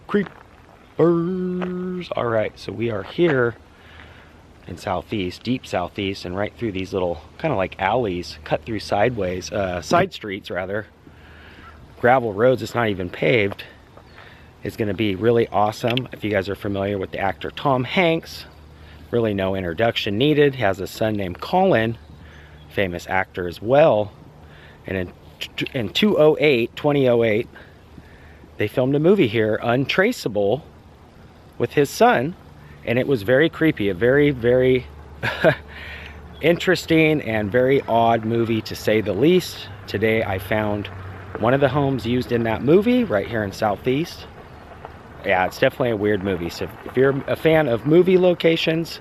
creepers. All right, so we are here in southeast, deep southeast, and right through these little kind of like alleys, cut through sideways, side streets rather, gravel roads. It's not even paved. It's going to be really awesome. If you guys are familiar with the actor Tom Hanks, really no introduction needed. He has a son named Colin, famous actor as well. And in 2008, they filmed a movie here, Untraceable, with his son. And it was very creepy, a very, very interesting and very odd movie, to say the least. Today I found one of the homes used in that movie right here in Southeast. Yeah, it's definitely a weird movie. So if you're a fan of movie locations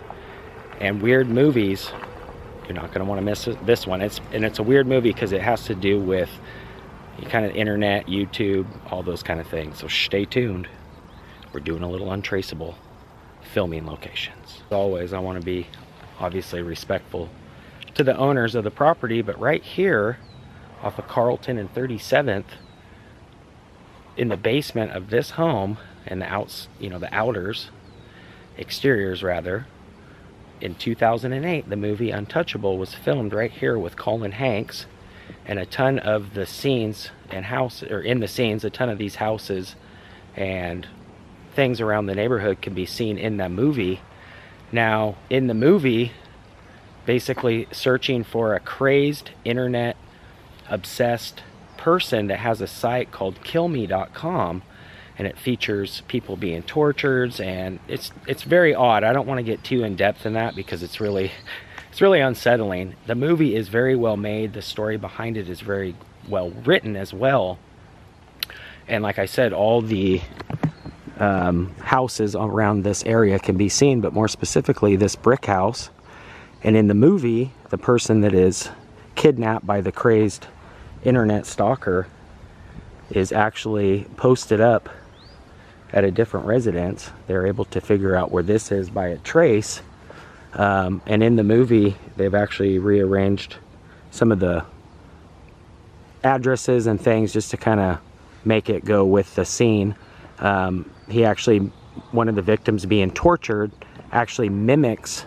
and weird movies, you're not going to want to miss this one. It's a weird movie because it has to do with kind of internet, YouTube, all those kind of things. So stay tuned. We're doing a little Untraceable filming locations. As always, I want to be obviously respectful to the owners of the property, but right here off of Carlton and 37th, in the basement of this home, and the outers, exteriors rather, in 2008, the movie Untouchable was filmed right here with Colin Hanks, and a ton of the scenes and in the scenes, a ton of these houses and things around the neighborhood can be seen in that movie. Now, in the movie, basically searching for a crazed, internet obsessed person that has a site called killme.com, and it features people being tortured, and it's very odd. I don't want to get too in depth in that because it's really unsettling. The movie is very well made. The story behind it is very well written as well. And like I said, all the houses around this area can be seen, but more specifically this brick house. And in the movie, the person that is kidnapped by the crazed internet stalker is actually posted up at a different residence. They're able to figure out where this is by a trace. And in the movie, they've actually rearranged some of the addresses and things just to kind of make it go with the scene. One of the victims being tortured actually mimics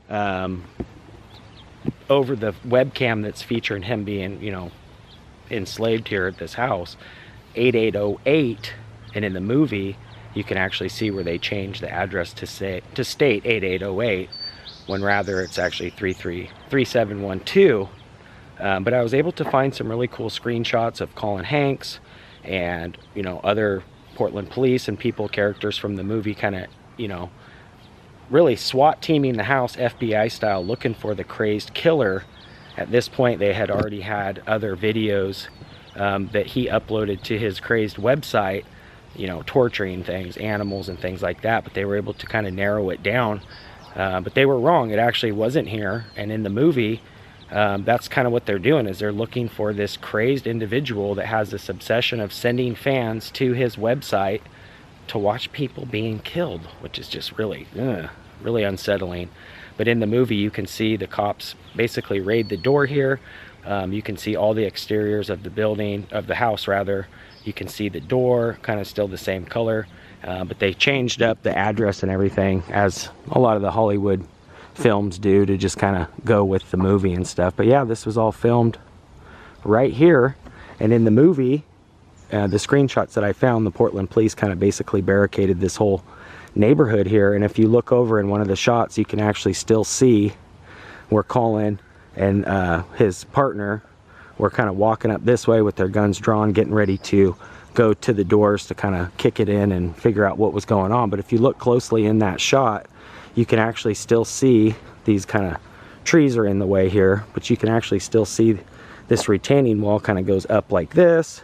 over the webcam that's featuring him being, enslaved here at this house, 8808, and in the movie you can actually see where they change the address to state 8808, when rather it's actually 3712. But I was able to find some really cool screenshots of Colin Hanks and other Portland police and characters from the movie, kind of really SWAT teaming the house FBI style, looking for the crazed killer. At this point they had already had other videos that he uploaded to his crazed website, torturing things, animals and things like that, but they were able to kind of narrow it down. But they were wrong. It actually wasn't here. And in the movie, that's kind of what they're doing, is they're looking for this crazed individual that has this obsession of sending fans to his website to watch people being killed, which is just really unsettling. But in the movie, you can see the cops basically raid the door here. You can see all the exteriors of the house rather. You can see the door, kind of still the same color, but they changed up the address and everything, as a lot of the Hollywood films do, to just kind of go with the movie and stuff. But yeah, this was all filmed right here. And in the movie, the screenshots that I found, the Portland police kind of basically barricaded this whole neighborhood here. And if you look over in one of the shots, you can actually still see where Colin and his partner were kind of walking up this way with their guns drawn, getting ready to go to the doors to kind of kick it in and figure out what was going on. But if you look closely in that shot, you can actually still see these kind of trees are in the way here, but you can actually still see this retaining wall kind of goes up like this.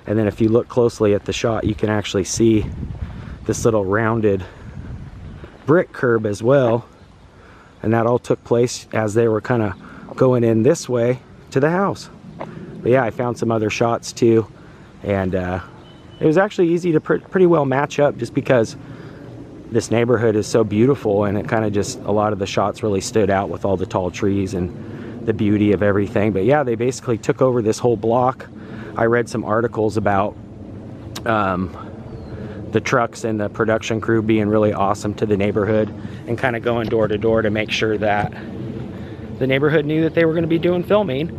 And then if you look closely at the shot, you can actually see this little rounded brick curb as well. And that all took place as they were kind of going in this way to the house. But yeah, I found some other shots too, and it was actually easy to pretty well match up, just because this neighborhood is so beautiful, and it kind of just, a lot of the shots really stood out with all the tall trees and the beauty of everything. But yeah, they basically took over this whole block. I read some articles about the trucks and the production crew being really awesome to the neighborhood and kind of going door to door to make sure that the neighborhood knew that they were going to be doing filming.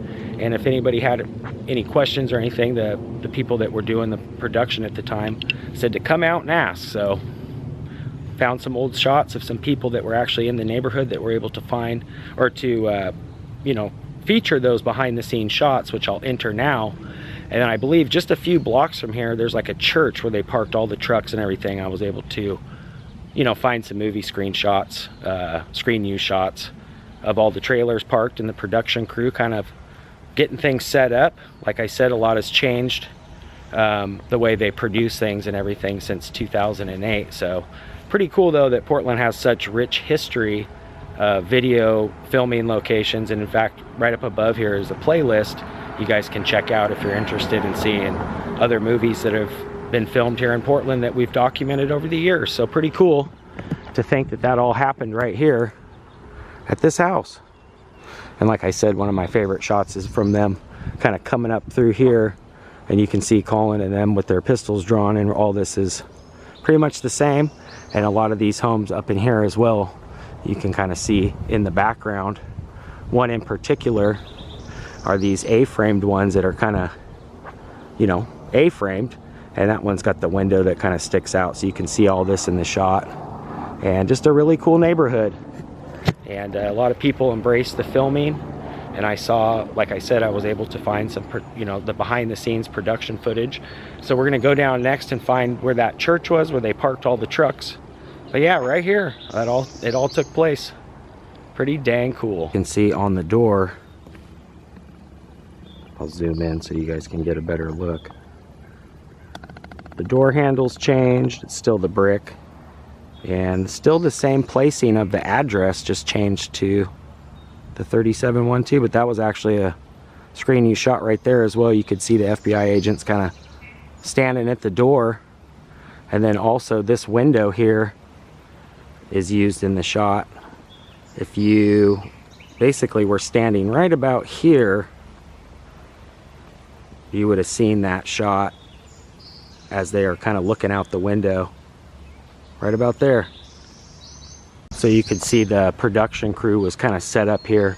And if anybody had any questions or anything, the people that were doing the production at the time said to come out and ask. So found some old shots of some people that were actually in the neighborhood that were able to find or to you know, feature those behind the scenes shots, which I'll enter now. And then I believe just a few blocks from here, there's like a church where they parked all the trucks and everything. I was able to, you know, find some movie screenshots, screen use shots of all the trailers parked and the production crew kind of getting things set up. Like I said, a lot has changed, the way they produce things and everything since 2008. So pretty cool though that Portland has such rich history of video filming locations. And in fact, right up above here is a playlist you guys can check out if you're interested in seeing other movies that have been filmed here in Portland that we've documented over the years. So pretty cool to think that that all happened right here at this house. And like I said, one of my favorite shots is from them kind of coming up through here, and you can see Colin and them with their pistols drawn, and all this is pretty much the same. And a lot of these homes up in here as well, you can kind of see in the background. One in particular are these A-framed ones that are kind of, you know, A-framed, and that one's got the window that kind of sticks out, so you can see all this in the shot. And just a really cool neighborhood. And a lot of people embraced the filming, and I saw, like I said, I was able to find some, you know, the behind the scenes production footage. So we're gonna go down next and find where that church was, where they parked all the trucks. But yeah, right here, it all took place. Pretty dang cool. You can see on the door, I'll zoom in so you guys can get a better look. The door handle's changed, it's still the brick. And still the same placing of the address, just changed to the 3712, but that was actually a screen you shot right there as well. You could see the FBI agents kind of standing at the door. And then also this window here is used in the shot. If you basically were standing right about here, you would have seen that shot as they are kind of looking out the window. Right about there. So you could see the production crew was kind of set up here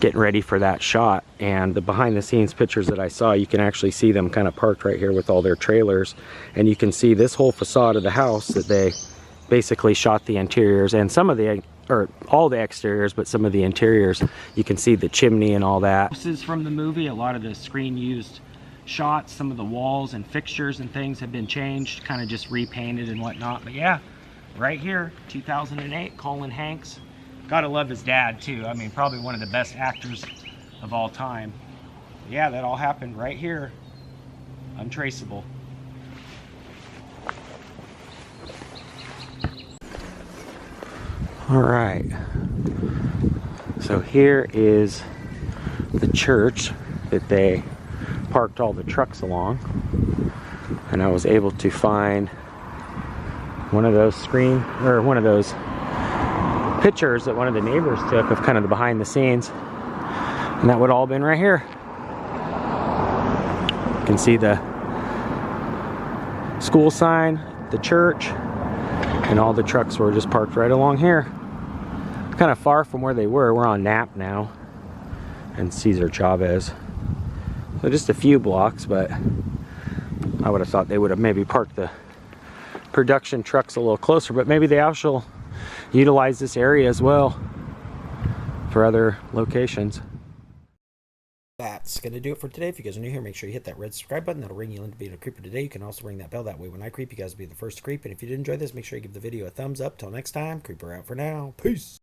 getting ready for that shot. And the behind the scenes pictures that I saw, you can actually see them kind of parked right here with all their trailers. And you can see this whole facade of the house that they basically shot the interiors and some of the, or all the exteriors, but some of the interiors. You can see the chimney and all that. This is from the movie. A lot of the screen used shots, some of the walls and fixtures and things have been changed, kind of just repainted and whatnot. But yeah, right here, 2008, Colin Hanks. Gotta love his dad too. I mean, probably one of the best actors of all time. Yeah, that all happened right here. Untraceable. All right. So here is the church that they parked all the trucks along. And I was able to find one of those pictures that one of the neighbors took of kind of the behind the scenes, and that would all been right here. You can see the school sign, the church, and all the trucks were just parked right along here. Kind of far from where they were. We're on Knapp now and Cesar Chavez, so just a few blocks, but I would have thought they would have maybe parked the production trucks a little closer, but maybe they also utilize this area as well for other locations. That's gonna do it for today. If you guys are new here, make sure you hit that red subscribe button. That'll ring you in to be a creeper today. You can also ring that bell, that way when I creep, you guys will be the first to creep. And if you did enjoy this, make sure you give the video a thumbs up. Till next time, creeper out for now. Peace.